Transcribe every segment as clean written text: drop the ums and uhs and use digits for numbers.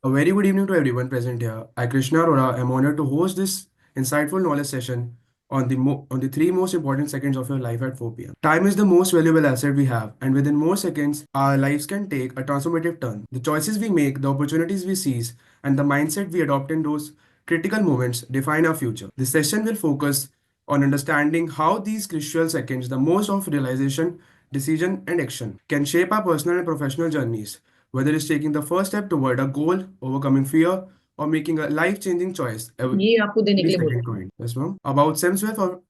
A very good evening to everyone present here. I, Krishna Arora, am honored to host this insightful knowledge session on the three most important seconds of your life at 4 p.m. Time is the most valuable asset we have, and within more seconds, our lives can take a transformative turn. The choices we make, the opportunities we seize, and the mindset we adopt in those critical moments define our future. This session will focus on understanding how these crucial seconds, the most of realization, decision, and action, can shape our personal and professional journeys. Whether it's taking the first step toward a goal, overcoming fear, or making a life-changing choice, ये आपको देने every के लिए second बोला। coin. Yes, ma'am. About SEMS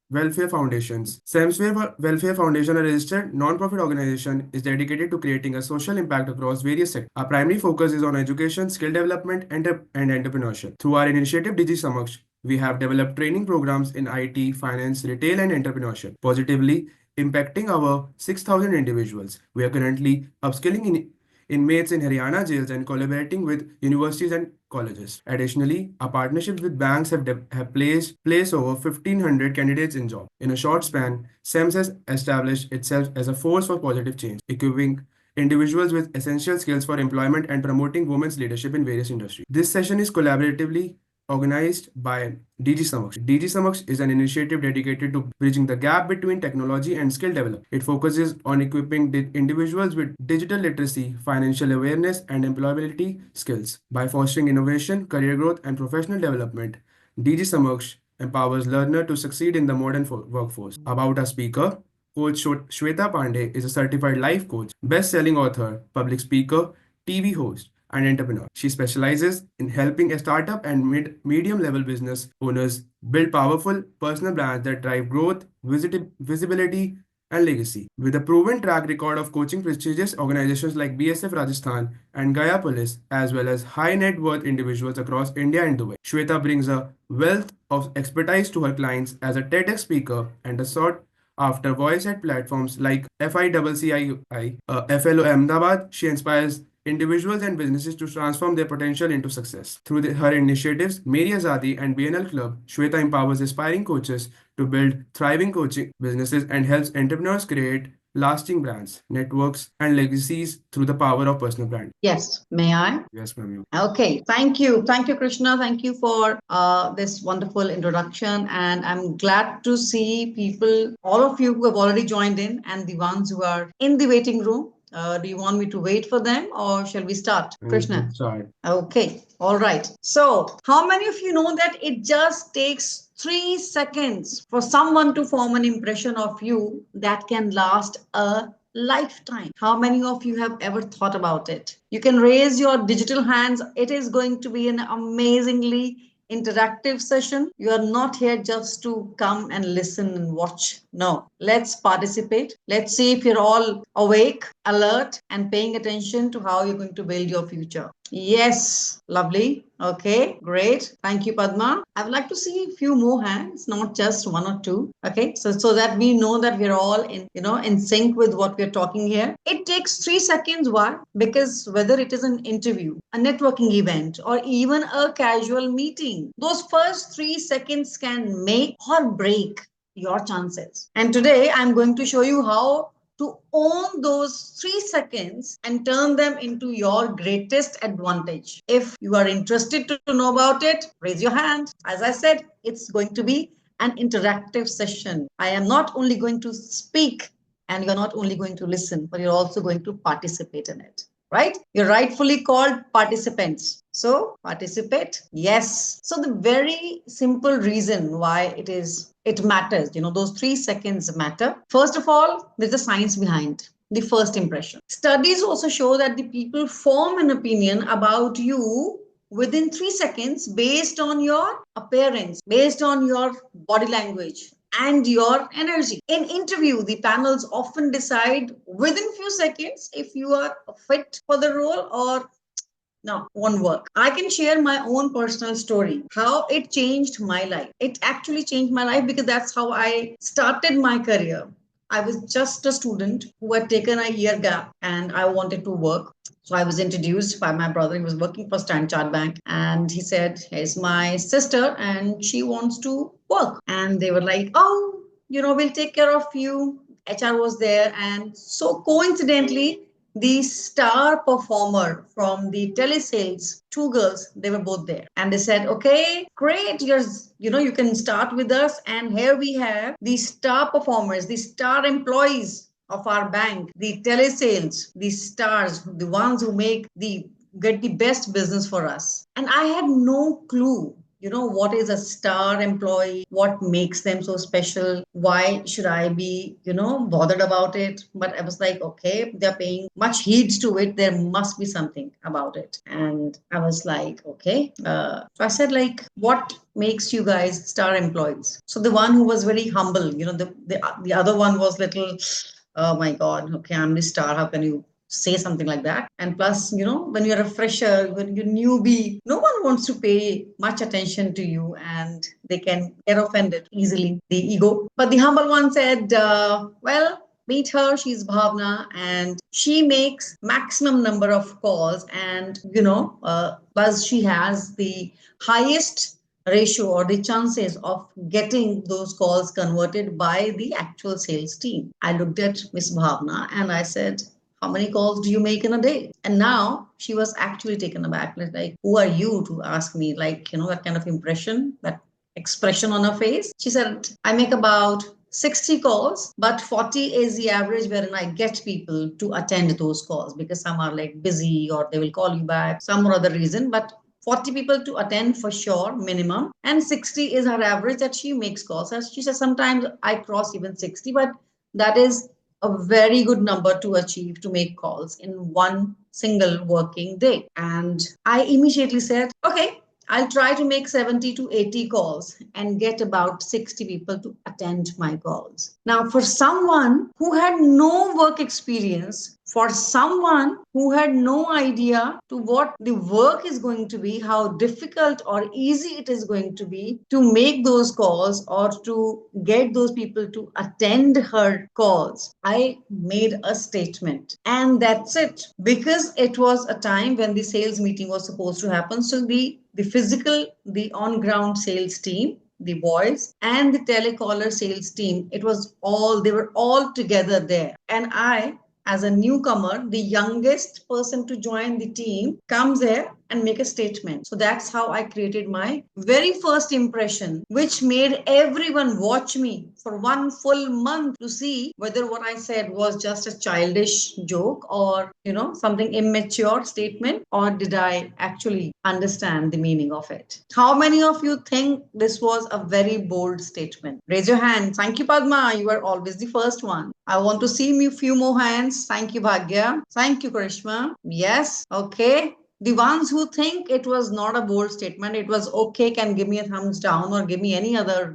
Welfare Foundations. SEMS Welfare Foundation, a registered non-profit organization, is dedicated to creating a social impact across various sectors. Our primary focus is on education, skill development, and entrepreneurship. Through our initiative, Digi Samaksh, we have developed training programs in IT, finance, retail, and entrepreneurship, positively impacting our 6,000 individuals. We are currently upskilling in inmates in Haryana jails and collaborating with universities and colleges. Additionally, our partnerships with banks have placed over 1,500 candidates in job. In a short span, SEMS has established itself as a force for positive change, equipping individuals with essential skills for employment and promoting women's leadership in various industries. This session is collaboratively organized by DG Samaksh. DG Samaksh is an initiative dedicated to bridging the gap between technology and skill development. It focuses on equipping individuals with digital literacy, financial awareness, and employability skills. By fostering innovation, career growth, and professional development, DG Samaksh empowers learners to succeed in the modern workforce. About our speaker, Coach Shweta Pandey is a certified life coach, best-selling author, public speaker, TV host, and entrepreneur. She specializes in helping a startup and medium level business owners build powerful personal brands that drive growth, visibility, and legacy. With a proven track record of coaching prestigious organizations like BSF Rajasthan and Gaya Police, as well as high net worth individuals across India and Dubai, Shweta brings a wealth of expertise to her clients as a TEDx speaker and a sought after voice at platforms like FICCI, FLO Ahmedabad. She inspires individuals and businesses to transform their potential into success. Through her initiatives, Meri Azadi and BNL Club, Shweta empowers aspiring coaches to build thriving coaching businesses and helps entrepreneurs create lasting brands, networks, and legacies through the power of personal brand. Yes, may I? Yes, ma'am. Okay, thank you. Thank you, Krishna. Thank you for this wonderful introduction. And I'm glad to see people, all of you who have already joined in, and the ones who are in the waiting room. Do you want me to wait for them or shall we start? Krishna. Sorry. Okay, all right. So, how many of you know that it just takes 3 seconds for someone to form an impression of you that can last a lifetime? How many of you have ever thought about it? You can raise your digital hands. It is going to be an amazingly interactive session. You are not here just to come and listen and watch. No, let's participate. Let's see if you're all awake, alert, and paying attention to how you're going to build your future. Yes, lovely. Okay, great. Thank you, Padma. I would like to see a few more hands, not just one or two. Okay, so that we know that we're all in sync with what we're talking here. It takes 3 seconds. Why? Because whether it is an interview, a networking event, or even a casual meeting, those first 3 seconds can make or break your chances. And today I'm going to show you how to own those 3 seconds and turn them into your greatest advantage. If you are interested to know about it, raise your hand. As I said, it's going to be an interactive session. I am not only going to speak and you're not only going to listen, but you're also going to participate in it. Right? You're rightfully called participants. So participate. Yes. So the very simple reason why it matters, those 3 seconds matter. First of all, there's a science behind the first impression. Studies also show that the people form an opinion about you within 3 seconds based on your appearance, based on your body language, and your energy. In interview, the panels often decide within few seconds if you are fit for the role or no, won't work. I can share my own personal story, how it changed my life. It actually changed my life because that's how I started my career. I was just a student who had taken a year gap and I wanted to work. So I was introduced by my brother. He was working for Standard Chartered Bank and he said, here's my sister and she wants to work. And they were like, oh, we'll take care of you. HR was there. And so coincidentally, the star performer from the telesales, two girls, they were both there. And they said, okay, great, you can start with us. And here we have the star performers, the star employees of our bank, the telesales, the stars, the ones who make the get the best business for us. And I had no clue, what is a star employee, what makes them so special, why should I be, bothered about it. But I was like, okay, they're paying much heed to it, there must be something about it. And I was like, okay. So I said, like, what makes you guys star employees? So the one who was very humble, the other one was little, oh my god, okay, I'm the star, how can you say something like that? And plus, when you're a fresher, when you're newbie, no one wants to pay much attention to you, and they can get offended easily, the ego. But the humble one said, well, meet her, she's Bhavna, and she makes maximum number of calls, and plus she has the highest ratio or the chances of getting those calls converted by the actual sales team. I looked at Miss Bhavna and I said, how many calls do you make in a day? And now she was actually taken aback. Like, who are you to ask me? Like, that kind of impression, that expression on her face. She said, I make about 60 calls, but 40 is the average wherein I get people to attend those calls, because some are like busy or they will call you back, some or other reason. But 40 people to attend for sure, minimum. And 60 is her average that she makes calls. As she says, sometimes I cross even 60, but that is a very good number to achieve, to make calls in one single working day. And I immediately said, okay, I'll try to make 70 to 80 calls and get about 60 people to attend my calls. Now, for someone who had no work experience, for someone who had no idea to what the work is going to be, how difficult or easy it is going to be to make those calls or to get those people to attend her calls, I made a statement. And that's it. Because it was a time when the sales meeting was supposed to happen. So the physical, the on-ground sales team, the boys, and the telecaller sales team, they were all together there. And I, as a newcomer, the youngest person to join the team, comes there and make a statement. So that's how I created my very first impression, which made everyone watch me for one full month to see whether what I said was just a childish joke or, something immature statement, or did I actually understand the meaning of it. How many of you think this was a very bold statement? Raise your hand. Thank you, Padma. You are always the first one. I want to see a few more hands. Thank you, Bhagya. Thank you, Karishma. Yes. Okay. The ones who think it was not a bold statement, it was okay, can give me a thumbs down or give me any other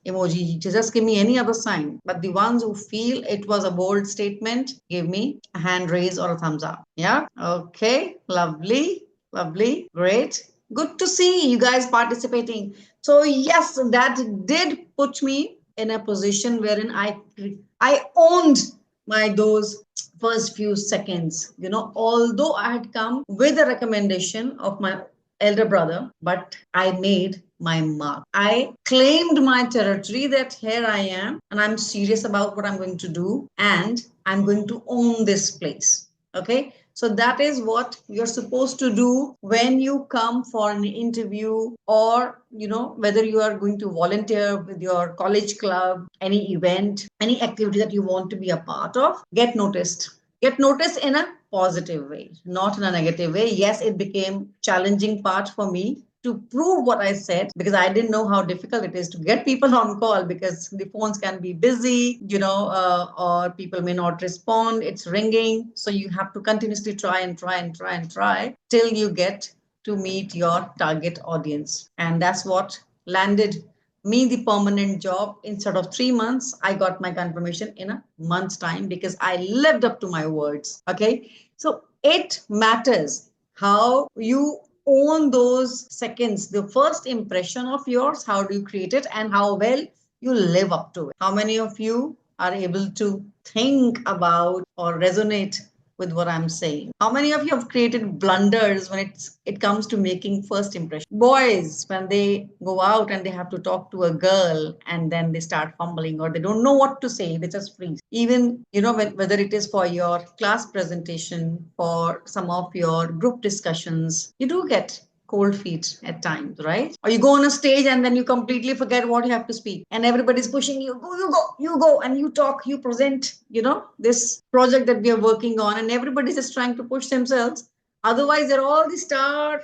emoji, just give me any other sign. But the ones who feel it was a bold statement, give me a hand raise or a thumbs up. Yeah. Okay. Lovely. Lovely. Great. Good to see you guys participating. So yes, that did put me in a position wherein I owned my those first few seconds. Although I had come with a recommendation of my elder brother, but I made my mark. I claimed my territory, that here I am and I'm serious about what I'm going to do, and I'm going to own this place. Okay. So that is what you're supposed to do when you come for an interview, or, whether you are going to volunteer with your college club, any event, any activity that you want to be a part of, get noticed. Get noticed in a positive way, not in a negative way. Yes, it became challenging part for me to prove what I said, because I didn't know how difficult it is to get people on call, because the phones can be busy, or people may not respond. It's ringing. So you have to continuously try and try and try and try till you get to meet your target audience. And that's what landed me the permanent job. Instead of 3 months, I got my confirmation in a month's time, because I lived up to my words. Okay. So it matters how you own those seconds, the first impression of yours, how do you create it, and how well you live up to it. How many of you are able to think about or resonate with what I'm saying? How many of you have created blunders when it comes to making first impression? Boys, when they go out and they have to talk to a girl and then they start fumbling or they don't know what to say, they just freeze. Even, whether it is for your class presentation, for some of your group discussions, you do get cold feet at times, right? Or you go on a stage and then you completely forget what you have to speak, and everybody's pushing you, go, you go, and you talk, you present, this project that we are working on, and everybody's just trying to push themselves. Otherwise, they're all the star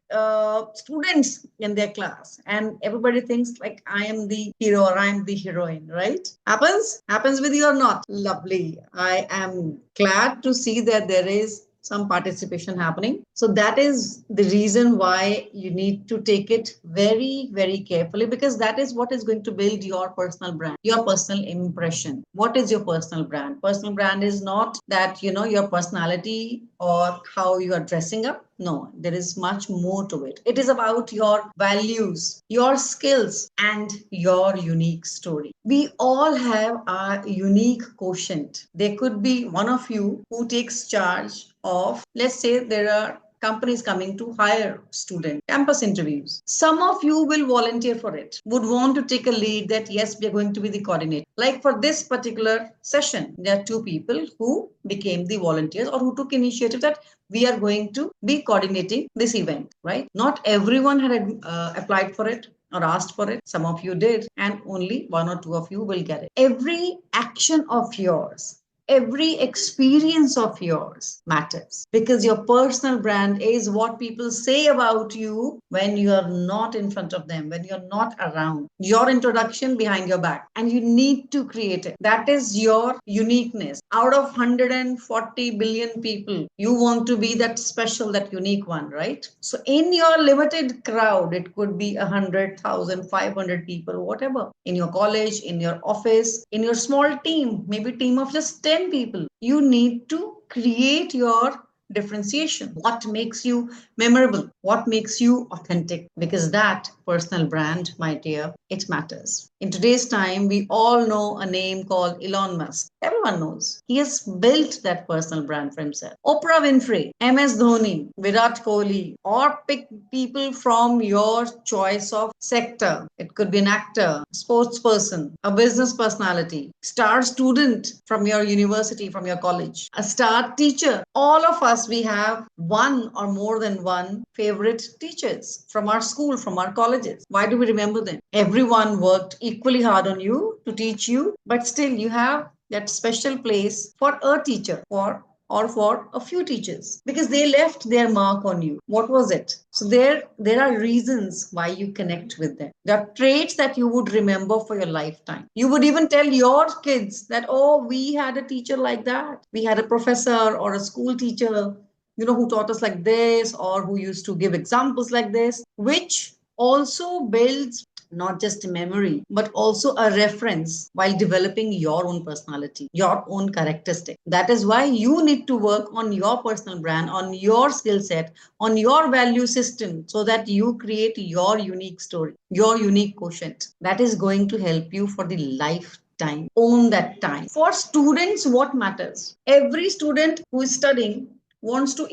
students in their class, and everybody thinks like I am the hero or I am the heroine, right? Happens with you or not? Lovely. I am glad to see that there is some participation happening. So that is the reason why you need to take it very, very carefully, because that is what is going to build your personal brand, your personal impression. What is your personal brand? Personal brand is not that, your personality or how you are dressing up. No, there is much more to it. It is about your values, your skills, and your unique story. We all have our unique quotient. There could be one of you who takes charge of, let's say, there are companies coming to hire student campus interviews. Some of you will volunteer for it, would want to take a lead that yes, we are going to be the coordinator. Like for this particular session, there are two people who became the volunteers or who took initiative that we are going to be coordinating this event, right? Not everyone had applied for it or asked for it. Some of you did, and only one or two of you will get it. Every action of yours, every experience of yours matters, because your personal brand is what people say about you when you are not in front of them, when you're not around. Your introduction behind your back, and you need to create it. That is your uniqueness. Out of 140 billion people, you want to be that special, that unique one, right? So in your limited crowd, it could be 100,000, 500 people, whatever, in your college, in your office, in your small team, maybe team of just 10 people, you need to create your differentiation. What makes you memorable? What makes you authentic? Because that personal brand, my dear, it matters. In today's time, we all know a name called Elon Musk. Everyone knows. He has built that personal brand for himself. Oprah Winfrey, MS Dhoni, Virat Kohli, or pick people from your choice of sector. It could be an actor, sports person, a business personality, star student from your university, from your college, a star teacher. All of us, we have one or more than one favorite teachers from our school, from our colleges. Why do we remember them? Everyone worked equally hard on you to teach you, but still you have that special place for a teacher, for a few teachers, because they left their mark on you. What was it? So there are reasons why you connect with them. There are traits that you would remember for your lifetime. You would even tell your kids that, oh, we had a teacher like that, we had a professor or a school teacher, who taught us like this, or who used to give examples like this, which also builds not just a memory, but also a reference while developing your own personality, your own characteristic. That is why you need to work on your personal brand, on your skill set, on your value system, so that you create your unique story, your unique quotient. That is going to help you for the lifetime. Own that time. For students, what matters? Every student who is studying wants to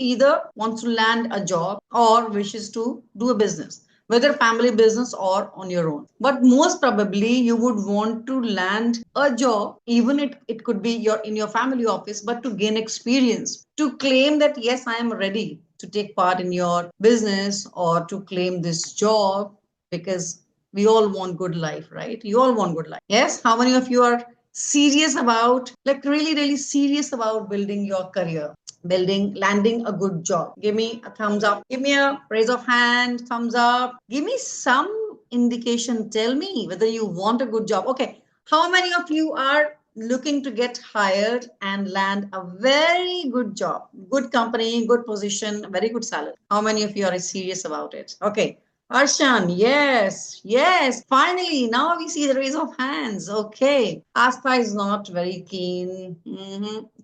land a job or wishes to do a business, whether family business or on your own. But most probably you would want to land a job, even it could be in your family office, but to gain experience, to claim that yes, I am ready to take part in your business, or to claim this job, because we all want good life, right? You all want good life. Yes, how many of you are serious about, like really, really serious about building your career, landing a good job? Give me a thumbs up. Give me a raise of hand, thumbs up. Give me some indication. Tell me whether you want a good job. Okay. How many of you are looking to get hired and land a very good job, good company, good position, very good salary? How many of you are serious about it? Okay. Arshan, yes, yes. Finally, now we see the raise of hands. Okay. Asta is not very keen.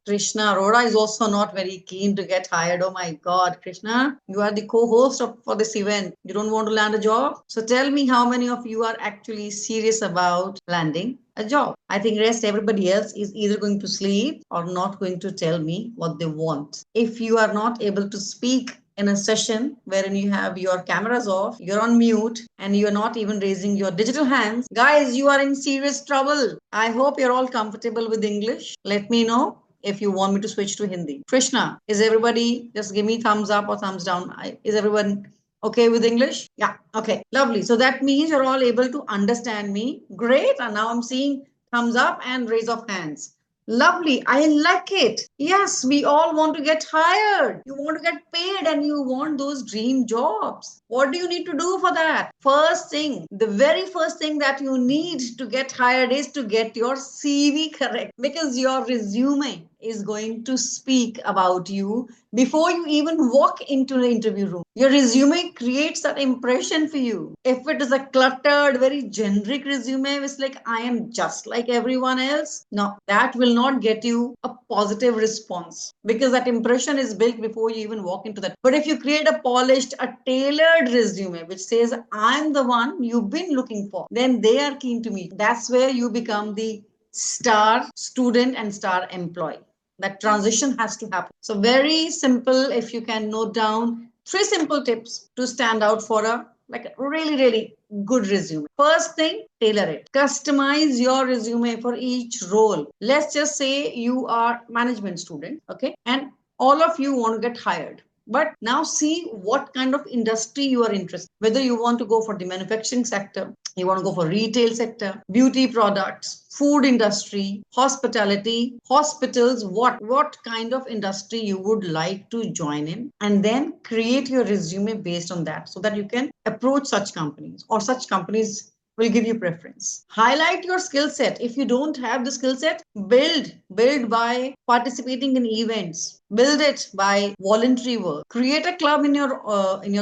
Krishna Arora is also not very keen to get hired. Oh my God, Krishna, you are the co-host for this event. You don't want to land a job? So tell me how many of you are actually serious about landing a job. I think rest everybody else is either going to sleep or not going to tell me what they want. If you are not able to speak in a session wherein you have your cameras off, you're on mute, and you're not even raising your digital hands, guys, you are in serious trouble. I hope you're all comfortable with English. Let me know if you want me to switch to Hindi. Krishna, is everybody, just give me thumbs up or thumbs down? Is everyone okay with English? Yeah, okay, lovely. So that means you're all able to understand me. Great. And now I'm seeing thumbs up and raise of hands. Lovely. I like it. Yes, we all want to get hired. You want to get paid and you want those dream jobs. What do you need to do for that? First thing, the very first thing that you need to get hired is to get your CV correct, because your resume is going to speak about you before you even walk into the interview room. Your resume creates that impression for you. If it is a cluttered, very generic resume, it's like I am just like everyone else. No, that will not get you a positive response, because that impression is built before you even walk into that. But if you create a polished, a tailored resume which says I'm the one you've been looking for, then they are keen to meet. That's where you become the star student and star employee. That transition has to happen. So very simple. If you can note down three simple tips to stand out for a like a really good resume. First thing, tailor it. Customize your resume for each role. Let's just say you are management student, okay, and all of you want to get hired. But now see what kind of industry you are interested. Whether you want to go for the manufacturing sector, you want to go for retail sector, beauty products, food industry, hospitality, hospitals, what kind of industry you would like to join in, and then create your resume based on that, so that you can approach such companies, or such companies will give you preference. Highlight your skill set. If you don't have the skill set, build by participating in events, build it by voluntary work, create a club in your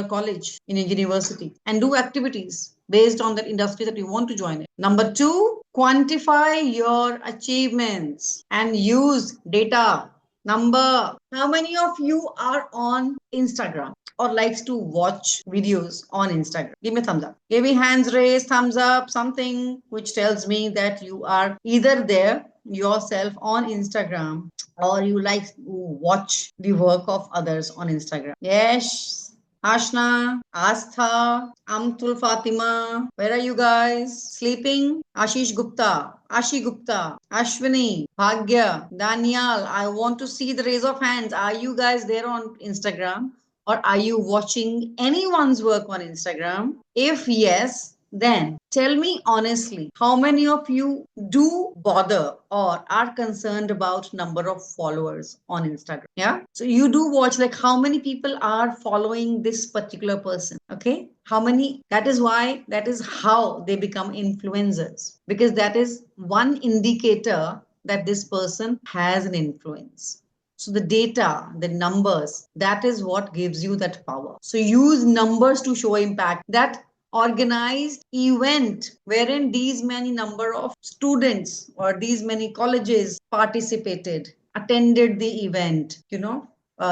college, in your university, and do activities based on that industry that you want to join in. Number two, quantify your achievements and use data. Number, how many of you are on Instagram or likes to watch videos on Instagram? Give me a thumbs up. Give me hands raised, thumbs up, something which tells me that you are either there yourself on Instagram, or you like to watch the work of others on Instagram. Yes. Ashna, Astha, Amtul Fatima, where are you guys? Sleeping? Ashish Gupta, Ashi Gupta, Ashwini, Bhagya, Daniel. I want to see the raise of hands. Are you guys there on Instagram? Or are you watching anyone's work on Instagram? If yes, then tell me honestly, how many of you do bother or are concerned about number of followers on Instagram? Yeah. So you do watch, like, how many people are following this particular person. Okay. How many? That is why, that is how they become influencers, because that is one indicator that this person has an influence. So the data, the numbers, that is what gives you that power. So use numbers to show impact. That organized event wherein these many number of students or these many colleges participated, attended the event,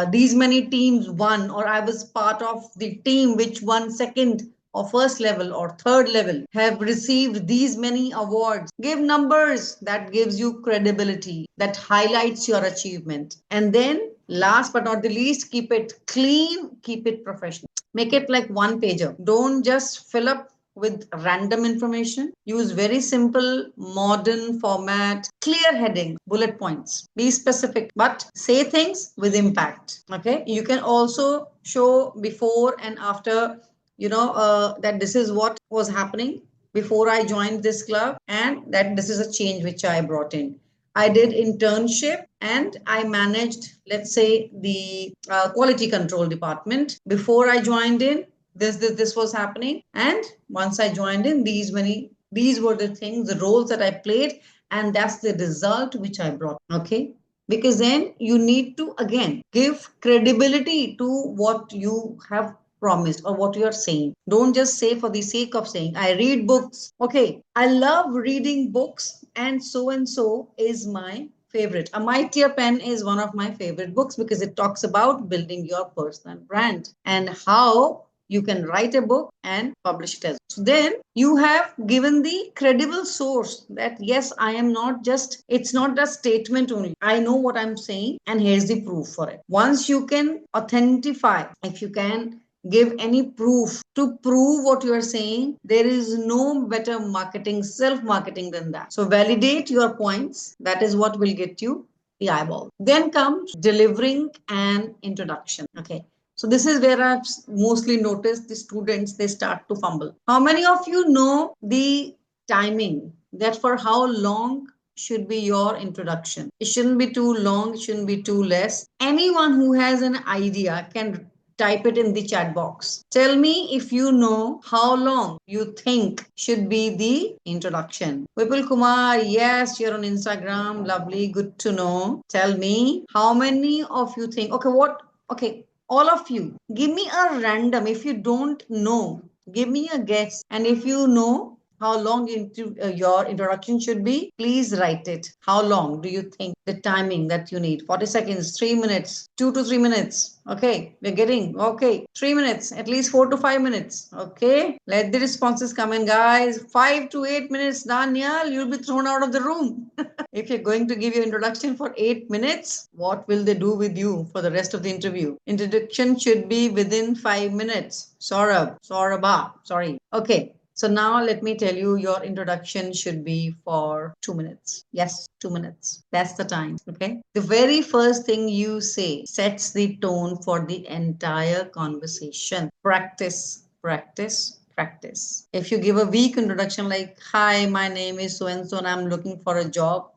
these many teams won, or I was part of the team which won second or first level or third level, have received these many awards. Give numbers. That gives you credibility, that highlights your achievement. And then last but not the least, keep it clean, keep it professional. Make it like one pager. Don't just fill up with random information. Use very simple, modern format, clear heading, bullet points. Be specific, but say things with impact. Okay. You can also show before and after, that this is what was happening before I joined this club, and that this is a change which I brought in. I did internship and I managed, let's say, the quality control department before I joined in. This was happening, and once I joined in, these were the things, the roles that I played, and that's the result which I brought. Okay, because then you need to again give credibility to what you have promised or what you are saying. Don't just say for the sake of saying. I read books. Okay, I love reading books, and so is my favorite. A Mightier Pen is one of my favorite books because it talks about building your personal brand and how you can write a book and publish it as well. So then you have given the credible source that yes, I am not just, it's not a statement only. I know what I'm saying and here's the proof for it. Once you can authentify, if you can give any proof to prove what you are saying, there is no better marketing, self marketing than that. So validate your points. That is what will get you the eyeball. Then comes delivering an introduction. Okay. So this is where I've mostly noticed the students, they start to fumble. How many of you know the timing, that for how long should be your introduction? It shouldn't be too long, it shouldn't be too less. Anyone who has an idea can type it in the chat box. Tell me if you know how long you think should be the introduction. Vipul Kumar, yes, you're on Instagram. Lovely, good to know. Tell me how many of you think, okay, what, okay, all of you, give me a random. If you don't know, give me a guess. And if you know how long your introduction should be, please write it. How long do you think the timing that you need? 40 seconds, 3 minutes, 2 to 3 minutes. Okay, we're getting, okay, 3 minutes, at least 4 to 5 minutes. Okay, let the responses come in, guys. 5 to 8 minutes, Daniel, you'll be thrown out of the room. If you're going to give your introduction for 8 minutes, what will they do with you for the rest of the interview? Introduction should be within 5 minutes. Saurabha, sorry. Okay. So now let me tell you, your introduction should be for 2 minutes. Yes, 2 minutes. That's the time. Okay. The very first thing you say sets the tone for the entire conversation. Practice, practice, practice. If you give a weak introduction like, hi, my name is so and I'm looking for a job,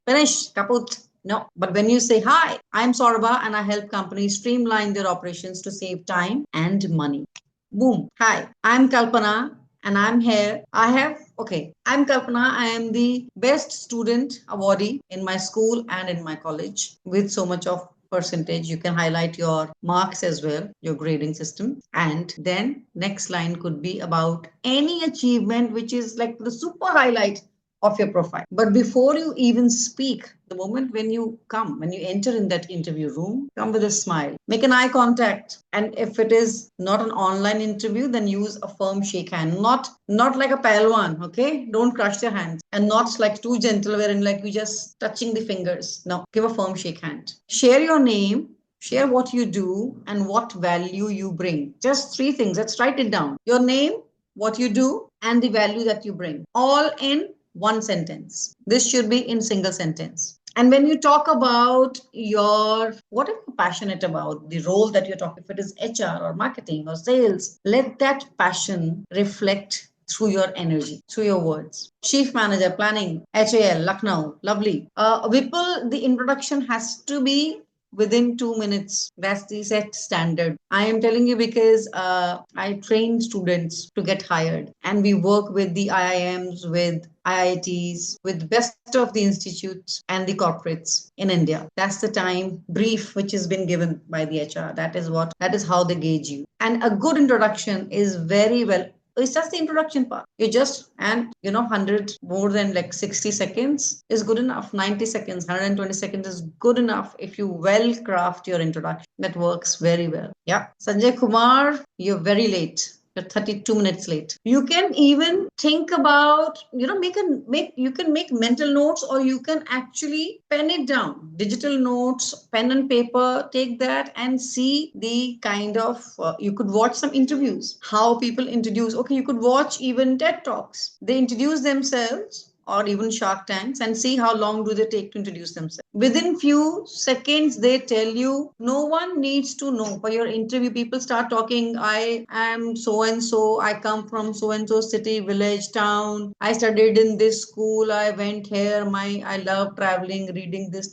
finish, kaput. No, but when you say, hi, I'm Saurabha and I help companies streamline their operations to save time and money. Boom. Hi, I'm Kalpana and I'm here. I'm Kalpana. I am the best student awardee in my school and in my college with so much of percentage. You can highlight your marks as well, your grading system. And then next line could be about any achievement which is like the super highlight of your profile. But before you even speak, the moment when you enter in that interview room, come with a smile, make an eye contact. And if it is not an online interview, then use a firm shake hand, not like a palwan, okay? Don't crush your hands and not like too gentle wherein like you just touching the fingers. No, give a firm shake hand. Share your name, share what you do and what value you bring. Just three things. Let's write it down. Your name, what you do, and the value that you bring. All in one sentence. This should be in single sentence. And when you talk about your what are you passionate about, the role that you're talking, if it is HR or marketing or sales, let that passion reflect through your energy, through your words. Chief Manager, Planning, HAL, Lucknow, lovely. Vipul, the introduction has to be within 2 minutes. That's the set standard. I am telling you because I train students to get hired, and we work with the IIMs, with IITs, with the best of the institutes and the corporates in India. That's the time brief which has been given by the HR. That is how they gauge you. And a good introduction is very well, it's just the introduction part. You just, and 100 more than like 60 seconds is good enough. 90 seconds, 120 seconds is good enough if you well craft your introduction. That works very well. Yeah. Sanjay Kumar, you're very late. You're 32 minutes late. You can even think about, you can make mental notes, or you can actually pen it down. Digital notes, pen and paper, take that and see the kind of, you could watch some interviews, how people introduce. Okay, you could watch even TED Talks. They introduce themselves, or even Shark Tanks, and see how long do they take to introduce themselves. Within few seconds, they tell you. No one needs to know. For your interview, people start talking. I am so and so. I come from so and so city, village, town. I studied in this school. I went here. I love traveling, reading this.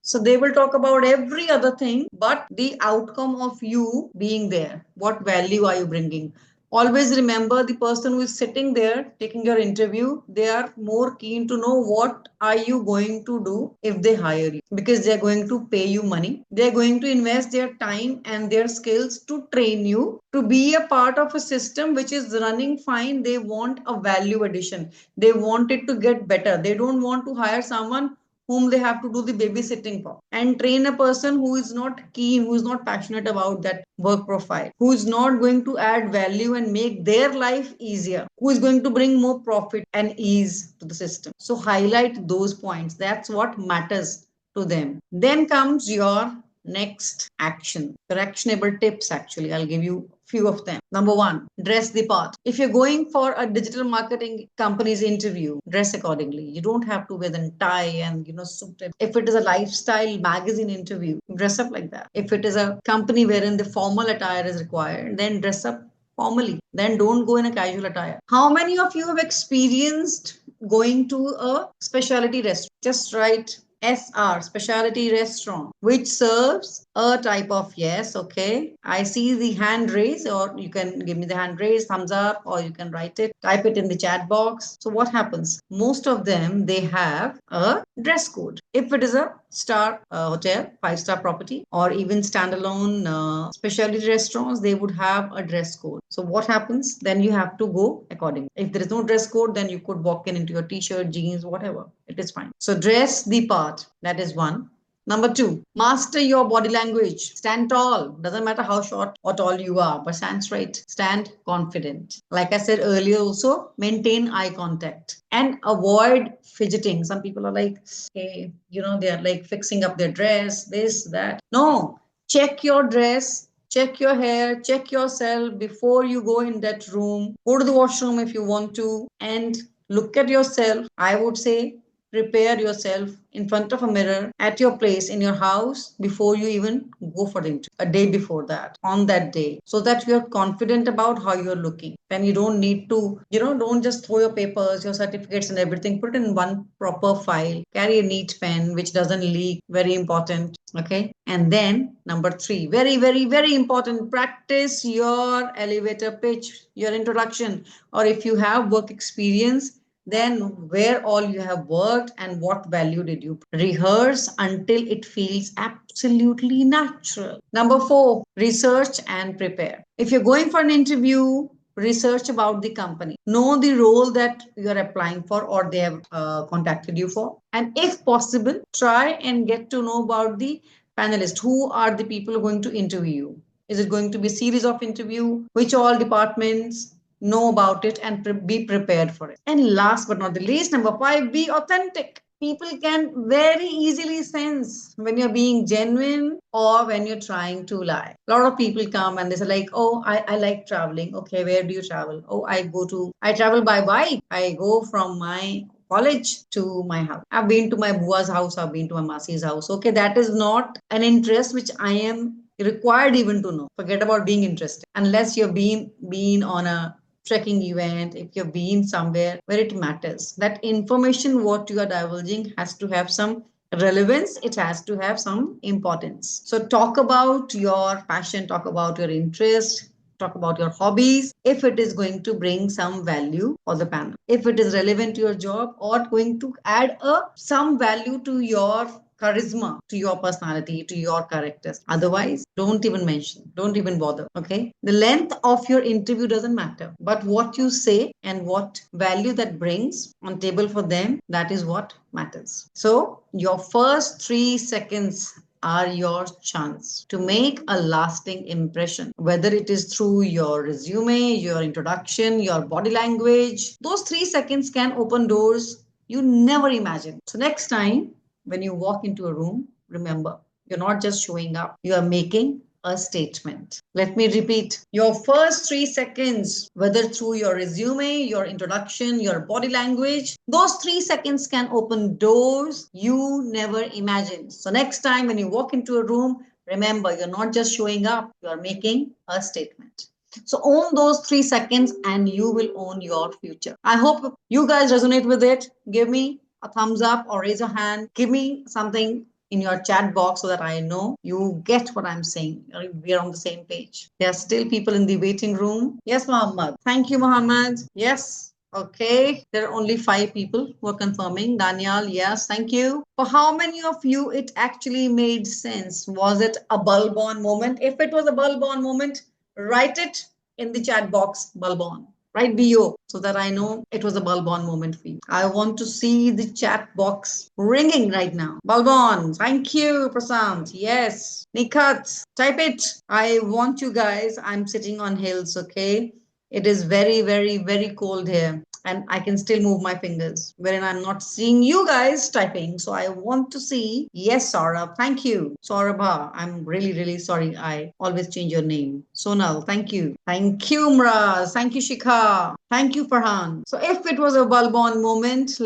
So they will talk about every other thing, but the outcome of you being there. What value are you bringing? Always remember, the person who is sitting there taking your interview, they are more keen to know what are you going to do if they hire you, because they're going to pay you money. They're going to invest their time and their skills to train you to be a part of a system which is running fine. They want a value addition. They want it to get better. They don't want to hire someone whom they have to do the babysitting for, and train a person who is not keen, who is not passionate about that work profile, who is not going to add value and make their life easier, who is going to bring more profit and ease to the system. So highlight those points. That's what matters to them. Then comes your next action, your actionable tips. Actually, I'll give you few of them. Number one, dress the part. If you're going for a digital marketing company's interview, dress accordingly. You don't have to wear the tie and suited. If it is a lifestyle magazine interview, dress up like that. If it is a company wherein the formal attire is required, then dress up formally. Then don't go in a casual attire. How many of you have experienced going to a specialty restaurant? Just write SR, specialty restaurant, which serves a type of, yes, okay. I see the hand raise, or you can give me the hand raise, thumbs up, or you can write it, type it in the chat box. So what happens? Most of them, they have a dress code. If it is a star hotel, 5-star property, or even standalone specialty restaurants, they would have a dress code. So what happens? Then you have to go accordingly. If there is no dress code, then you could walk in into your t-shirt, jeans, whatever. It is fine. So dress the part. That is one. Number two, master your body language. Stand tall. Doesn't matter how short or tall you are, but stand straight. Stand confident. Like I said earlier, also maintain eye contact and avoid fidgeting. Some people are like, hey, they are like fixing up their dress, this, that. No, check your dress. Check your hair, check yourself before you go in that room. Go to the washroom if you want to, and look at yourself. I would say prepare yourself in front of a mirror at your place in your house before you even go for the interview, a day before that, on that day, so that you're confident about how you're looking. Then you don't need to, don't just throw your papers, your certificates and everything, put it in one proper file. Carry a neat pen which doesn't leak, very important. Okay. And then number three, very, very, very important, practice your elevator pitch, your introduction, or if you have work experience, then where all you have worked and what value did you rehearse until it feels absolutely natural. Number four, research and prepare. If you're going for an interview, research about the company, know the role that you're applying for or they have contacted you for, and if possible, try and get to know about the panelists. Who are the people going to interview you? Is it going to be a series of interview? Which all departments? Know about it and be prepared for it. And last but not the least, number five, be authentic. People can very easily sense when you're being genuine or when you're trying to lie. A lot of people come and they say like, oh, I like traveling. Okay, where do you travel? Oh, I travel by bike. I go from my college to my house. I've been to my bua's house. I've been to my masi's house. Okay, that is not an interest which I am required even to know. Forget about being interested. Unless you've been on a trekking event, if you've been somewhere where it matters, that information what you are divulging has to have some relevance, it has to have some importance. So talk about your passion, talk about your interest, talk about your hobbies, if it is going to bring some value for the panel, if it is relevant to your job or going to add some value to your charisma, to your personality, to your characters. Otherwise, don't even mention, don't even bother. Okay. The length of your interview doesn't matter, but what you say and what value that brings on table for them, that is what matters. So your first 3 seconds are your chance to make a lasting impression, whether it is through your resume, your introduction, your body language. Those 3 seconds can open doors you never imagined. So next time when you walk into a room, remember, you're not just showing up, you are making a statement. Let me repeat, your first 3 seconds, whether through your resume, your introduction, your body language, those 3 seconds can open doors you never imagined. So next time when you walk into a room, remember, you're not just showing up, you're making a statement. So own those 3 seconds and you will own your future. I hope you guys resonate with it. Give me a thumbs up or raise your hand. Give me something in your chat box so that I know you get what I'm saying. We are on the same page. There are still people in the waiting room. Yes, Muhammad. Thank you, Muhammad. Yes. Okay. There are only 5 people who are confirming. Daniel, yes. Thank you. For how many of you it actually made sense? Was it a bulb on moment? If it was a bulb on moment, write it in the chat box, bulb on. Write BO so that I know it was a Balbon moment for you. I want to see the chat box ringing right now. Balbon, thank you, Prasant. Yes. Nikat, type it. I want you guys. I'm sitting on hills, okay? It is very, very, very cold here. And I can still move my fingers, wherein I'm not seeing you guys typing. So I want to see. Yes, Saurabh. Thank you. Saurabha. I'm really, really sorry. I always change your name. Sonal, thank you. Thank you, Mraz. Thank you, Shikha. Thank you, Farhan. So if it was a Balbon moment,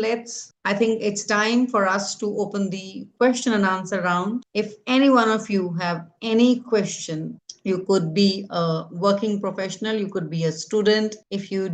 I think it's time for us to open the question and answer round. If any one of you have any question, you could be a working professional, you could be a student. If you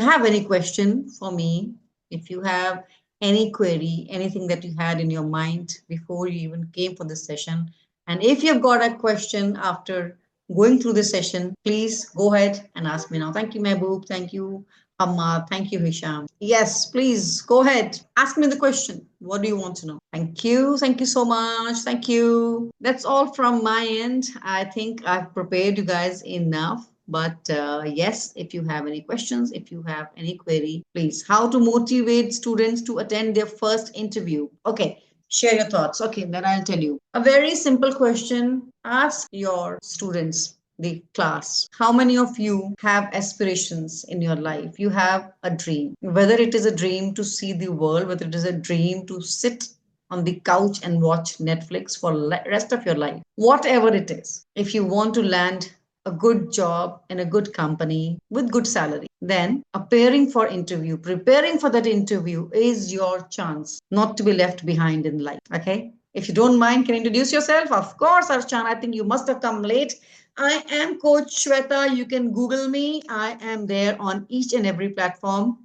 have any question for me, if you have any query, anything that you had in your mind before you even came for this session, and if you've got a question after going through this session, please go ahead and ask me now. Thank you, Mehboob. Thank you, Hamad. Thank you, Hisham. Yes, please go ahead. Ask me the question. What do you want to know? Thank you. Thank you so much. Thank you. That's all from my end. I think I've prepared you guys enough. But yes, if you have any questions, if you have any query, please. How to motivate students to attend their first interview? Okay, share your thoughts. Okay, then I'll tell you. A very simple question. Ask your students, the class, how many of you have aspirations in your life? You have a dream, whether it is a dream to see the world, whether it is a dream to sit on the couch and watch Netflix for rest of your life, whatever it is. If you want to land a good job in a good company with good salary, then preparing for that interview is your chance not to be left behind in life. Okay, if you don't mind, can you introduce yourself? Of course, Archan. I think you must have come late. I am Coach Shweta. You can Google me. I am there on each and every platform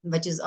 which is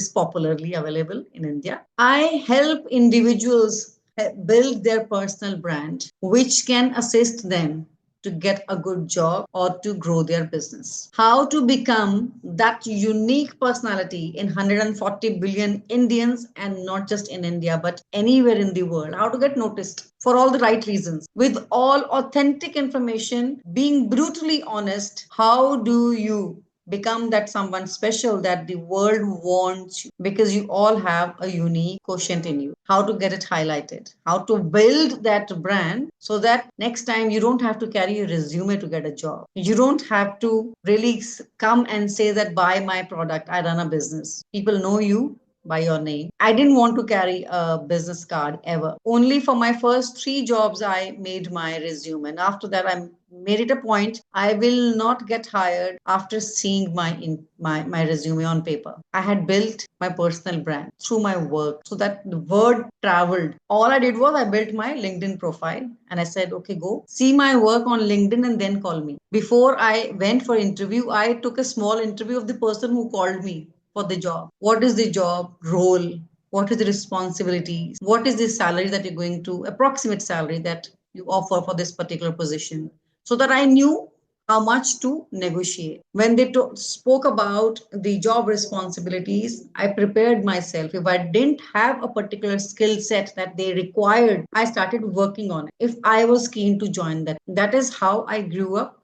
popularly available in India. I help individuals build their personal brand, which can assist them to get a good job or to grow their business. How to become that unique personality in 140 billion Indians, and not just in India, but anywhere in the world. How to get noticed for all the right reasons with all authentic information, being brutally honest. How do you become that someone special that the world wants you, because you all have a unique quotient in you? How to get it highlighted, how to build that brand so that next time you don't have to carry a resume to get a job. You don't have to really come and say that buy my product, I run a business. People know you by your name. I didn't want to carry a business card ever. Only for my first 3 jobs, I made my resume. And after that, I made it a point. I will not get hired after seeing my resume on paper. I had built my personal brand through my work so that the word traveled. All I did was I built my LinkedIn profile and I said, okay, go see my work on LinkedIn and then call me. Before I went for interview, I took a small interview of the person who called me for the job. What is the job role? What is the responsibilities? What is the salary that you're going to, approximate salary that you offer for this particular position? So that I knew how much to negotiate. When they spoke about the job responsibilities, I prepared myself. If I didn't have a particular skill set that they required, I started working on it. If I was keen to join that, that is how I grew up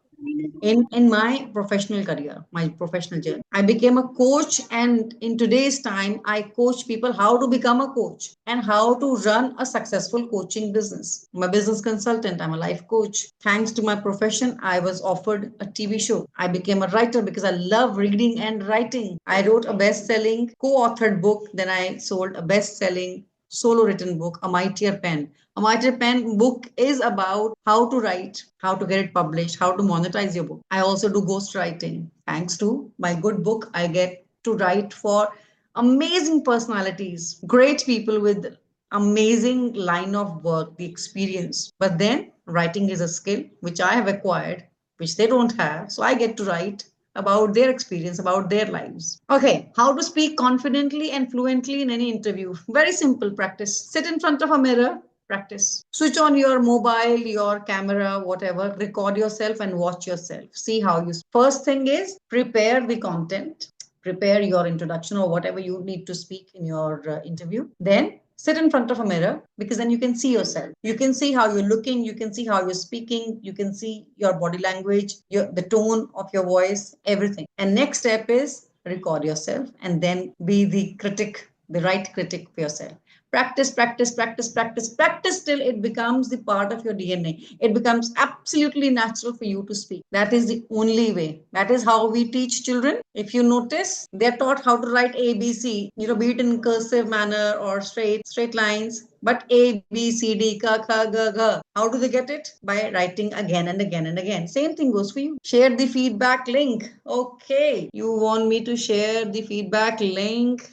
in my professional career, my professional journey. I became a coach, and in today's time I coach people how to become a coach and how to run a successful coaching business. I'm a business consultant, I'm a life coach. Thanks to my profession, I was offered a TV show. I became a writer because I love reading and writing. I wrote a best-selling co-authored book, then I sold a best-selling solo written book, A Mightier Pen. A Mightier Pen book is about how to write, how to get it published, how to monetize your book. I also do ghost writing. Thanks to my good book, I get to write for amazing personalities, great people with amazing line of work, the experience. But then writing is a skill which I have acquired, which they don't have. So I get to write about their experience, about their lives. Okay, how to speak confidently and fluently in any interview. Very simple practice. Sit in front of a mirror, practice. Switch on your mobile, your camera, whatever, record yourself and watch yourself. See how you. First thing is prepare the content, prepare your introduction or whatever you need to speak in your interview. Then Sit in front of a mirror, because then you can see yourself. You can see how you're looking, you can see how you're speaking, you can see your body language, the tone of your voice, everything. And next step is record yourself and then be the critic, the right critic for yourself. Practice, practice, practice, practice, practice till it becomes the part of your DNA. It becomes absolutely natural for you to speak. That is the only way. That is how we teach children. If you notice, they're taught how to write ABC, be it in cursive manner or straight lines. But A, B, C, D, K, K, G, G. How do they get it? By writing again and again and again. Same thing goes for you. Share the feedback link. Okay. You want me to share the feedback link?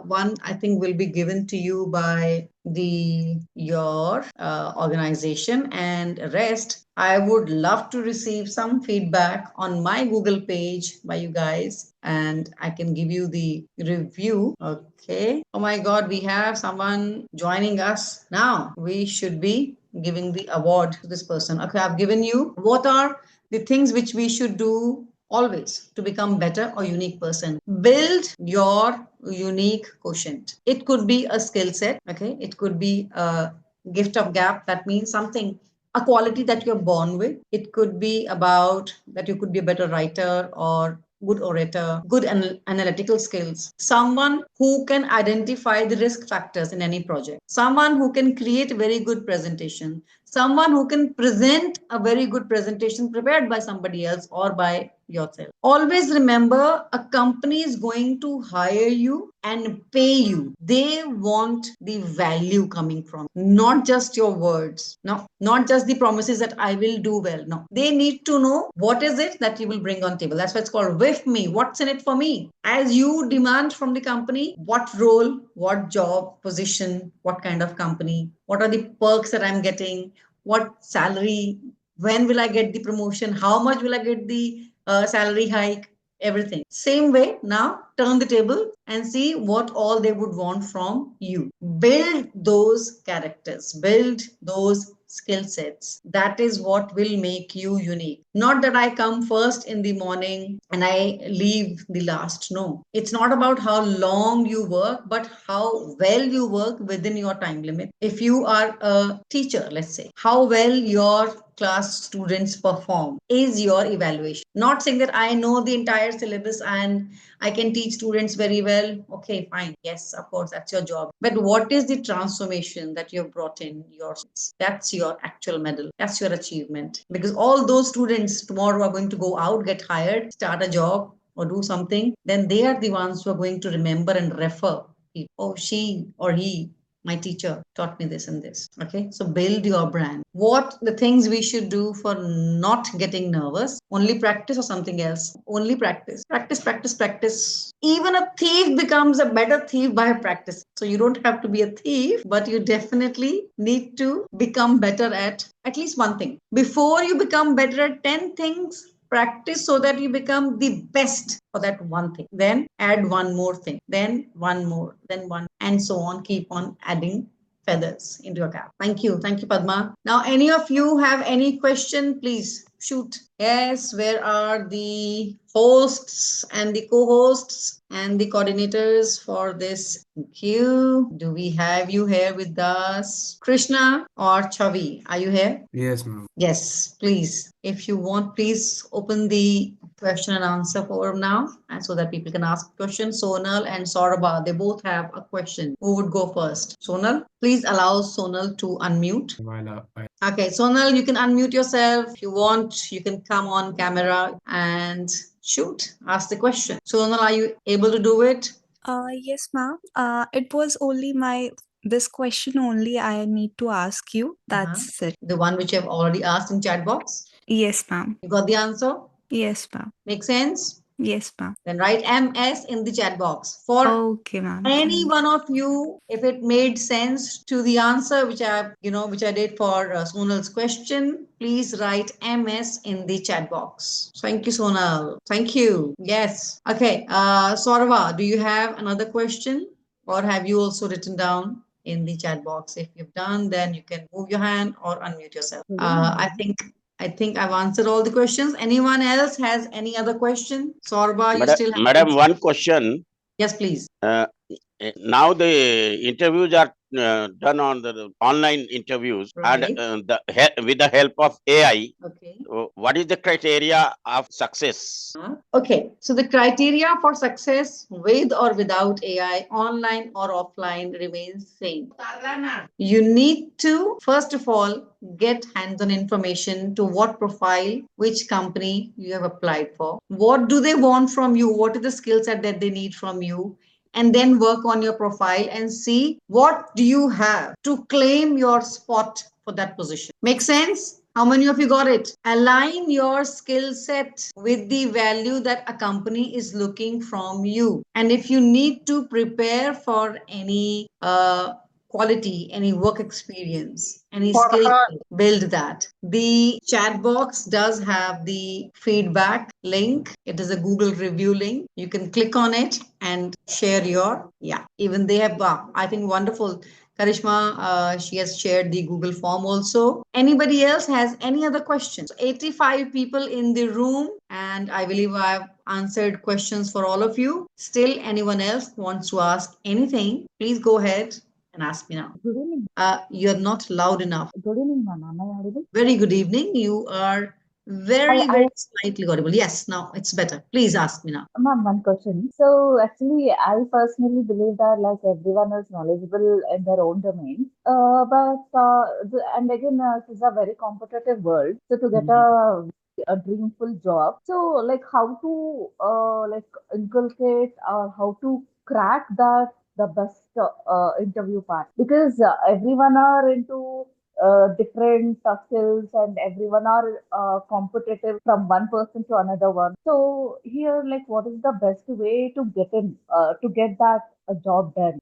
One, I think, will be given to you by your organization, and rest I would love to receive some feedback on my Google page by you guys, and I can give you the review. Okay. Oh my God, we have someone joining us now. We should be giving the award to this person. Okay, I've given you what are the things which we should do always to become better or unique person. Build your unique quotient. It could be a skill set. Okay, it could be a gift of gap. That means something, a quality that you're born with. It could be about that you could be a better writer or good orator, good analytical skills, someone who can identify the risk factors in any project, someone who can create very good presentation, someone who can present a very good presentation prepared by somebody else or by yourself. Always remember, a company is going to hire you and pay you. They want the value coming from, not just your words. No, not just the promises that I will do well. No, they need to know what is it that you will bring on table. That's why it's called with me. What's in it for me? As you demand from the company, what role, what job, position, what kind of company, what are the perks that I'm getting, what salary, when will I get the promotion, how much will I get the salary hike, everything. Same way, now turn the table and see what all they would want from you. Build those characters, build those skill sets. That is what will make you unique. Not that I come first in the morning and I leave the last. No, it's not about how long you work, but how well you work within your time limit. If you are a teacher, let's say, how well your class students perform is your evaluation. Not saying that I know the entire syllabus and I can teach students very well. Okay, fine. Yes, of course, that's your job. But what is the transformation that you've brought in your students? That's your actual medal. That's your achievement. Because all those students tomorrow are going to go out, get hired, start a job, or do something. Then they are the ones who are going to remember and refer people. Oh, she or he, my teacher taught me this and this. Okay, so build your brand. What the things we should do for not getting nervous? Only practice or something else? Only practice. Practice, practice, practice. Even a thief becomes a better thief by practice. So you don't have to be a thief, but you definitely need to become better at least one thing. Before you become better at 10 things, practice so that you become the best for that one thing. Then add one more thing, then one more, then one, and so on. Keep on adding feathers into your cap. Thank you. Thank you, Padma. Now, any of you have any question, please shoot. Yes, where are the hosts and the co-hosts and the coordinators for this? Thank you. Do we have you here with us? Krishna or Chavi, are you here? Yes, ma'am. Yes, please. If you want, please open the question and answer forum now, and so that people can ask questions. Sonal and Saurabha, they both have a question. Who would go first? Sonal, please allow Sonal to unmute. Okay, Sonal, you can unmute yourself. If you want, you can come on camera and shoot, ask the question. Sonal, are you able to do it? Yes, ma'am. It was only this question only I need to ask you. That's it. The one which I've already asked in chat box? Yes, ma'am. You got the answer? Yes, ma'am. Make sense? Yes, ma'am. Then write MS in the chat box. For Okay, ma'am. any one of you, if it made sense to the answer which which I did for Sonal's question, please write MS in the chat box. Thank you, Sonal. Thank you. Yes. Okay. Saurabha, do you have another question, or have you also written down in the chat box? If you've done, then you can move your hand or unmute yourself. I think I've answered all the questions. Anyone else has any other question? Saurabha, you still have. Madam, one question. Yes, please. Now the interviews are done on the online interviews and Right. with the help of AI. Okay. What is the criteria of success? Okay, so the criteria for success with or without AI, online or offline, remains same. You need to, first of all, get hands-on information to what profile, which company you have applied for. What do they want from you? What are the skill set that they need from you? And then work on your profile and see what do you have to claim your spot for that position. Make sense? How many of you got it? Align your skill set with the value that a company is looking from you. And if you need to prepare for any quality, any work experience, any skill, build that. The chat box does have the feedback link. It is a Google review link. You can click on it and share your, yeah, even they have, I think, wonderful. Karishma, she has shared the Google form also. Anybody else has any other questions? 85 people in the room, and I believe I've answered questions for all of you. Still, anyone else wants to ask anything, please go ahead and ask me now. Good evening. You're not loud enough. Good evening, ma'am. Am I audible? Very good evening. You are very, I, very slightly audible. Yes, now it's better. Please ask me now. ma'am, one question. So actually, I personally believe that like everyone is knowledgeable in their own domain. And again, it's a very competitive world. So to get a dreamful job, so like how to like inculcate or how to crack that the best interview part, because everyone are into different skills and everyone are competitive from one person to another one. So here, like, what is the best way to get in to get that job done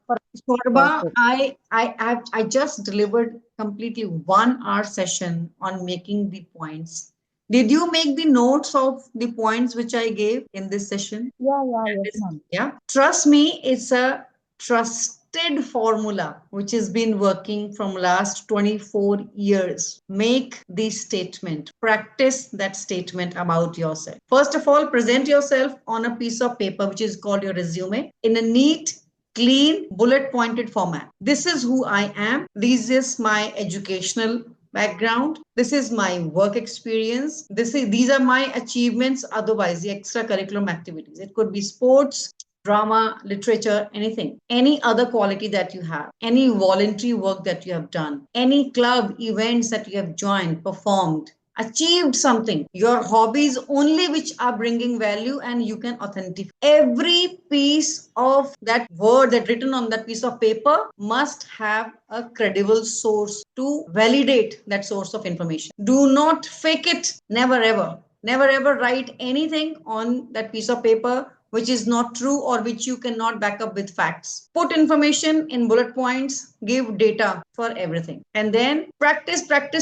for a Sorba, person? I just delivered completely 1 hour session on making the points. Did you make the notes of the points which I gave in this session? Yes, ma'am. Yeah. Trust me, it's a trusted formula which has been working from last 24 years. Make the statement. Practice that statement about yourself. First of all, present yourself on a piece of paper which is called your resume in a neat, clean, bullet pointed format. This is who I am. This is my educational background. This is my work experience. These are my achievements, otherwise the extracurriculum activities. It could be sports, drama, literature, anything, any other quality that you have, any voluntary work that you have done, any club events that you have joined, performed, achieved something, your hobbies only which are bringing value, and you can authenticate every piece of that word that written on that piece of paper must have a credible source to validate that source of information. Do not fake it. Never ever write anything on that piece of paper which is not true or which you cannot back up with facts. Put information in bullet points, give data for everything. And then practice to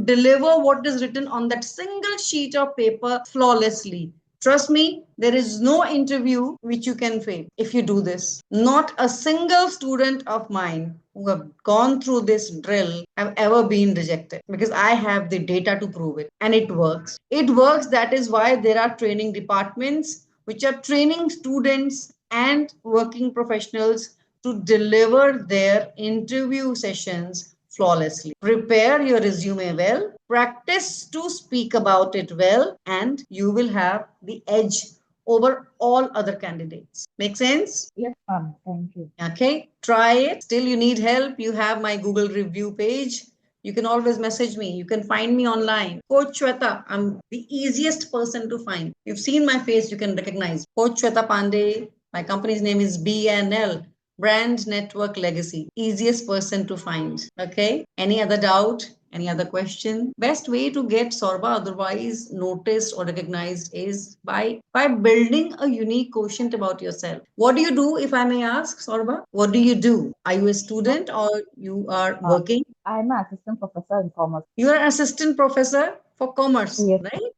deliver what is written on that single sheet of paper flawlessly. Trust me, there is no interview which you can fail if you do this. Not a single student of mine who have gone through this drill have ever been rejected, because I have the data to prove it, and it works. It works. That is why there are training departments which are training students and working professionals to deliver their interview sessions flawlessly. Prepare your resume well, practice to speak about it well, and you will have the edge over all other candidates. Make sense? Yes, ma'am. Thank you. Okay, try it. Still, you need help, you have my Google review page. You can always message me. You can find me online. Coach Shweta, I'm the easiest person to find. You've seen my face, you can recognize. Coach Shweta Pandey. My company's name is BNL, Brand Network Legacy. Easiest person to find. Okay. Any other doubt? Any other question? Best way to get Sorba otherwise noticed or recognized is by building a unique quotient about yourself. What do you do, if I may ask, Sorba? What do you do? Are you a student or you are Uh, working? I'm an assistant professor in commerce. You are assistant professor for commerce, Yes, right? yes,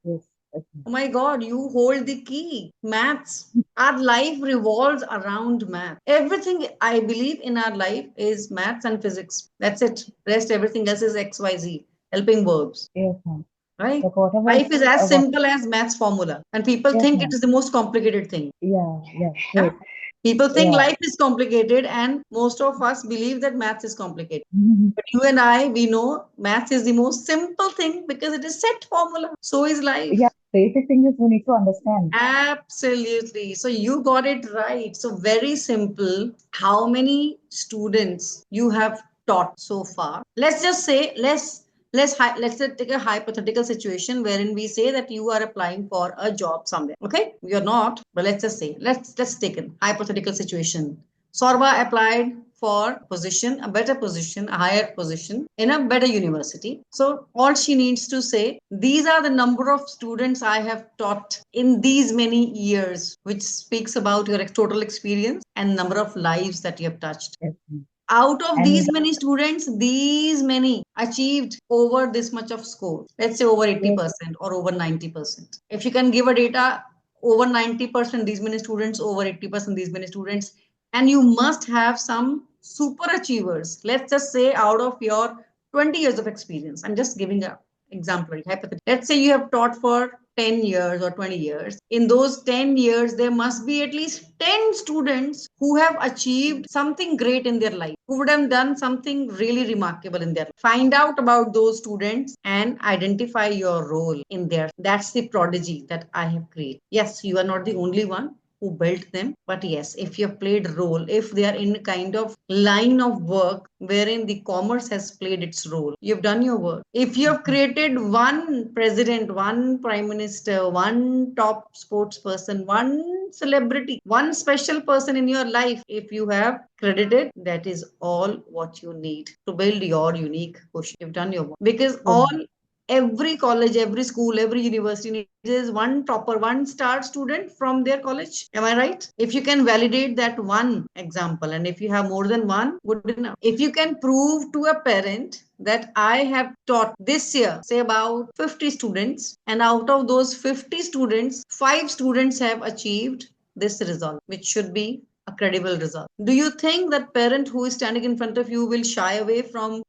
yes, Oh my God, you hold the key. Maths. Our life revolves around math. Everything I believe in our life is maths and physics. That's it. Rest everything else is XYZ, helping verbs. yes, ma'am. Right? Like whatever, Life is as what, simple as maths formula. And people yes, think it ma'am. is the most complicated thing. Yeah, Yeah? great. People think Yeah. life is complicated, and most of us believe that maths is complicated. But you and I, we know maths is the most simple thing because it is set formula. So is life. Yeah. Basic thing is we need to understand. Absolutely. So you got it right. So very simple. How many students you have taught so far? Let's just say let's just take a hypothetical situation wherein we say that you are applying for a job somewhere. Okay, you're not, but let's just say let's take a hypothetical situation. Sorba applied for position, a better position, a higher position in a better university. So all she needs to say, these are the number of students I have taught in these many years, which speaks about your total experience and number of lives that you have touched. Yes. Out of And these many students, these many achieved over this much of score. Let's say over yes, 80% or over 90%. If you can give a data over 90%, these many students, over 80%, these many students, and you must have some super achievers. Let's just say out of your 20 years of experience, I'm just giving a example, hypothetical. Let's say you have taught for 10 years or 20 years. In those 10 years, there must be at least 10 students who have achieved something great in their life, who would have done something really remarkable in their life. Find out about those students and identify your role in there. That's the prodigy that I have created. Yes, you are not the only one who built them, but yes, if you have played a role, if they are in a kind of line of work wherein the commerce has played its role, you've done your work. If you have created one president, one prime minister, one top sports person, one celebrity, one special person in your life, if you have credited, that is all what you need to build your unique push. You've done your work, because yes, all every college, every school, every university needs one topper, one star student from their college. Am I right? If you can validate that one example, and if you have more than one, good enough. If you can prove to a parent that I have taught this year, say about 50 students, and out of those 50 students, 5 students have achieved this result, which should be a credible result. Do you think that parent who is standing in front of you will shy away from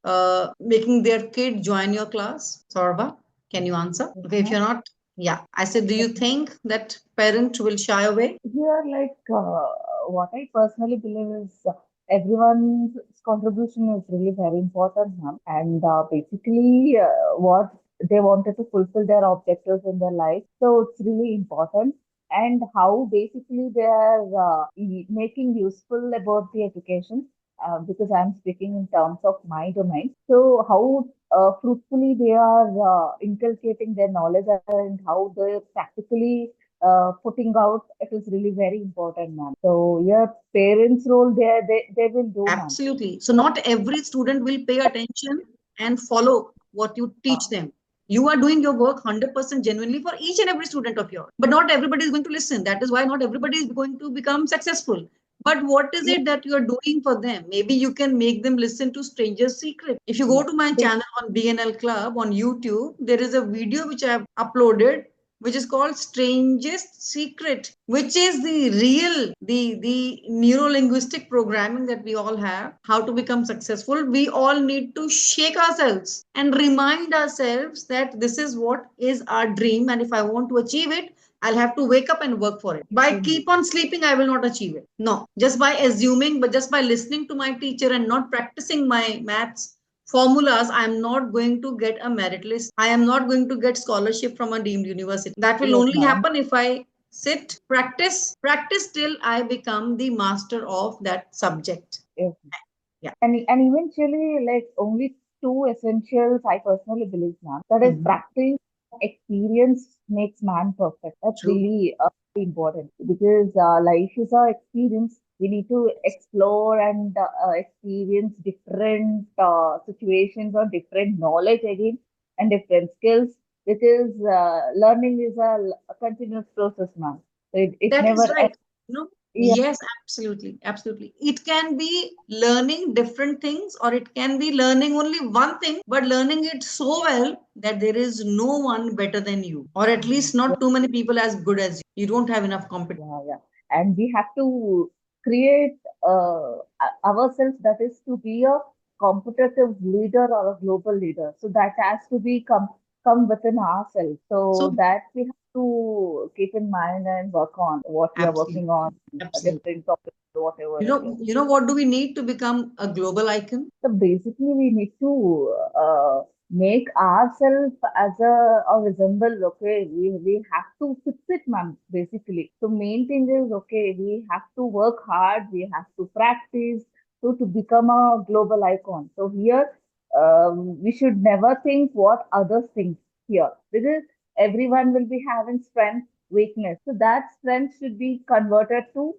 making their kid join your class? Sorba, can you answer? yes, Okay, if ma'am. you're not, yeah. I said, do Yes, you think that parent will shy away? here, like what I personally believe is everyone's contribution is really very important, ma'am. And basically, what they wanted to fulfill their objectives in their life. So it's really important. And how basically they are making useful about the education, because I'm speaking in terms of my domain. So how fruitfully they are inculcating their knowledge and how they practically putting out, it is really very important, ma'am. So your parents' role there, they will do, ma'am. Absolutely. So not every student will pay attention and follow what you teach them. You are doing your work 100% genuinely for each and every student of yours. But not everybody is going to listen. That is why not everybody is going to become successful. But what is Yeah, it that you are doing for them? Maybe you can make them listen to Strangers Secret. If you go yeah. to my They, channel on BNL Club on YouTube, there is a video which I have uploaded which is called Strangest Secret, which is the real, the neuro-linguistic programming that we all have, how to become successful. We all need to shake ourselves and remind ourselves that this is what is our dream, and if I want to achieve it, I'll have to wake up and work for it. By keep on sleeping, I will not achieve it. No, just by assuming, but just by listening to my teacher and not practicing my maths formulas, I am not going to get a merit list. I am not going to get scholarship from a deemed university. That will yes, only ma'am. happen if I sit, practice till I become the master of that subject. Yes. Yeah. And eventually, like only two essentials I personally believe, ma'am. That is Mhm. practice, experience makes man perfect. That's True. really important because life is our experience. We need to explore and experience different situations or different knowledge again and different skills because learning is a continuous process, ma'am. So it That is never right. ends. No, Yeah, yes, absolutely, absolutely. It can be learning different things, or it can be learning only one thing, but learning it so well that there is no one better than you, or at least not too many people as good as you. You don't have enough competition. yeah, yeah. And we have to create ourselves, that is to be a competitive leader or a global leader. So that has to be come within ourselves. So So that we have to keep in mind and work on what we are Absolutely. working on, Absolutely. different topics, whatever You it know, is. you know what do we need to become a global icon? So basically, we need to make ourselves as a resemble. Okay, we have to fix it, ma'am. Basically, so main thing is okay. We have to work hard. We have to practice to become a global icon. So here, we should never think what others think here, because everyone will be having strength, weakness. So that strength should be converted to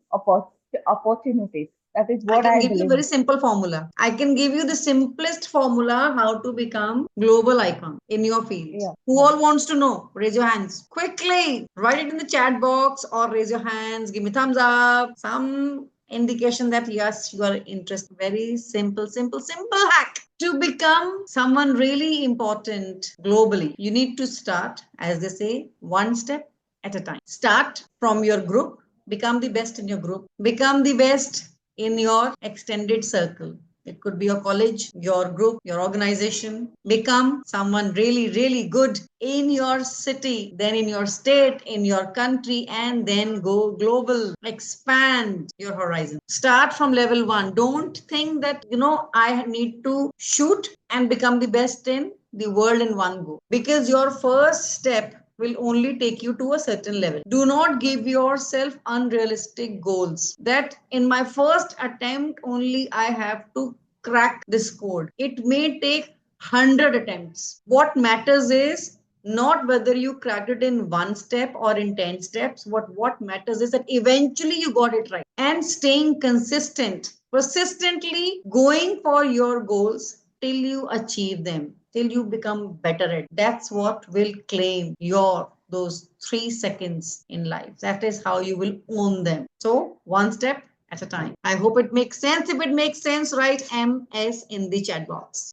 opportunities. That is I what can I give you a believe very in. simple formula. I can give you the simplest formula how to become global icon in your field. Yeah. Who all wants to know? Raise your hands. Quickly. Write it in the chat box or raise your hands. Give me thumbs up. Some indication that yes, you are interested. Very simple, simple, simple hack. To become someone really important globally, you need to start, as they say, one step at a time. Start from your group. Become the best in your group. Become the best in your extended circle. It could be your college, your group, your organization. Become someone really, really good in your city, then in your state, in your country, and then go global. Expand your horizon. Start from level one. Don't think that, I need to shoot and become the best in the world in one go, because your first step will only take you to a certain level. Do not give yourself unrealistic goals that in my first attempt only I have to crack this code. It may take 100 attempts. What matters is not whether you cracked it in one step or in 10 steps. What matters is that eventually you got it right. And staying consistent, persistently going for your goals till you achieve them, till you become better at. That's what will claim your those 3 seconds in life. That is how you will own them. So one step at a time. I hope it makes sense. If it makes sense, write MS in the chat box.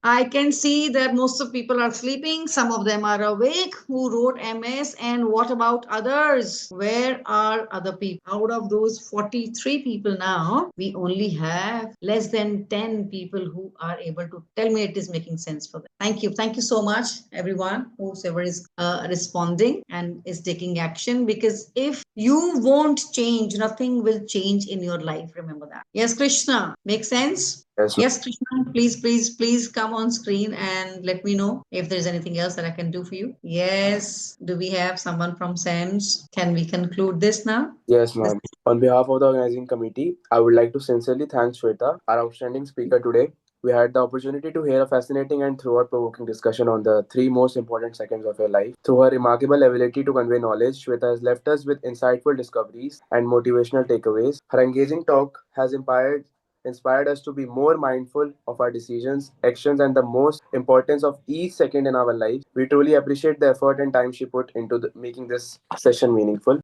I can see that most of people are sleeping. Some of them are awake who wrote MS. And what about others? Where are other people? Out of those 43 people now, we only have less than 10 people who are able to tell me it is making sense for them. Thank you. Thank you so much, everyone, whoever is responding and is taking action. Because if you won't change, nothing will change in your life. Remember that. Yes, Krishna. Make sense? Yes, Yes, Krishna, please, please, please come on screen and let me know if there's anything else that I can do for you. Yes. Do we have someone from SEMS? Can we conclude this now? yes, ma'am. On behalf of the organizing committee, I would like to sincerely thank Shweta, our outstanding speaker today. We had the opportunity to hear a fascinating and thought-provoking discussion on the three most important seconds of your life. Through her remarkable ability to convey knowledge, Shweta has left us with insightful discoveries and motivational takeaways. Her engaging talk has inspired us to be more mindful of our decisions, actions, and the most importance of each second in our lives. We truly appreciate the effort and time she put into making this session meaningful.